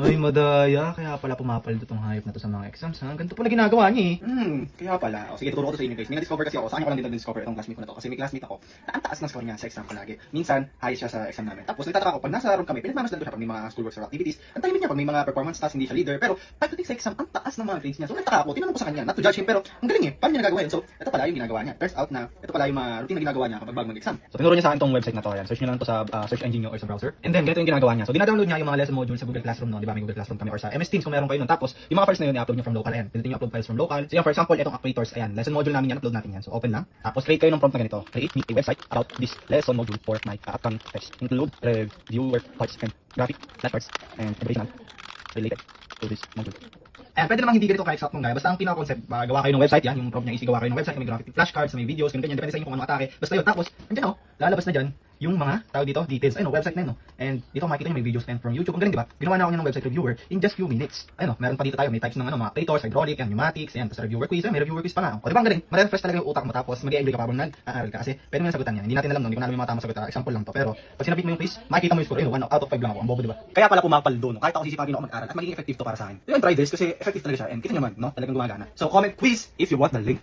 Ay, madaya. Kaya pala pumapaldo tong hype na to sa mga exams, ha? Ganito pala ginagawa niya, eh. Kaya pala. O, sige, tuturo ko to sa inyo guys. May na-discover kasi ako. Sa akin ko lang din na-discover itong classmate ko na to. Kasi may classmate ako na ang taas ng score niya sa exam palagi. Minsan, high siya sa exam namin. Tapos, nagtataka ako, pag nasa room kami, pinagmamasdan ko siya pag may mga schoolworks or activities. Ang tahimik niya pag may mga performance tasks, hindi siya leader. Pero, pagdating sa exam, ang taas ng mga grades niya. So, nagtataka ako, tinanong ko sa kanya, not to judge him, pero ang galing eh. Paano niya nagagawa yun? So, ito pala yung ginagawa niya. Turns out na, ito pala yung mga routine na ginagawa niya kapag bago mag-exam. So, tinuro niya sa akin tong website na to. Ayan. Search niyo lang to sa search engine niyo or sa browser. And then, ganito yung ginagawa niya. So, dinadownload niya yung mga lesson modules sa Google Classroom, no? Di ba? May Google Classroom kami or sa MS Teams kung meron kayo nun. Tapos, yung mga files na yun, i-upload niyo from local. Ayan. Pilitin niyo upload files from local. So, yan, for example, itong actuators. Ayan. Lesson module namin yan. Upload natin yan. So, open lang. Tapos, create kayo ng prompt na ganito. Create me a website about this lesson module for my upcoming test. Include reviewer parts and graphic, flashcards, and educational related to this module. Ayan, pwede namang hindi ganito ka-exact mong gaya. Basta ang pinaka-concept, gawa kayo ng website, yan, yung prompt niya is gawa kayo ng website, may graphic flashcards, may videos, ganyan, depende sa inyo kung ano atake. Basta yun, tapos, andyan lalabas na dyan yung mga tawag dito, details. Ayun, website na yun, no? And dito makikita nyo may videos and from YouTube. Ang galing, di ba? Ginawa na ako ng website reviewer in just few minutes. Ayun, meron pa dito tayo, may types ng mga creators, hydraulic, yan, pneumatics, yan, tapos reviewer quiz, may reviewer quiz pa nga. O, di ba ang galing? Ma-refresh talaga yung utak mo, tapos mag-i-enjoy ka pa habang nag-aaral ka. Kasi pwede mo yung sagutan yan. Hindi natin alam, no? Hindi ko na alam yung mga tamang sagot. Example lang to. Pero pag sinabit mo yung quiz, makikita mo yung score. Ayun, 1 out of 5 lang ako. Ang bobo, di ba? Kaya pala pumapaldo, no? Kahit ako sisipagin ako mag-aral at magiging effective to para sa akin. Yun, try this kasi effective talaga siya. And kita nyo man, no? Talagang gumagana. So comment quiz if you want the link.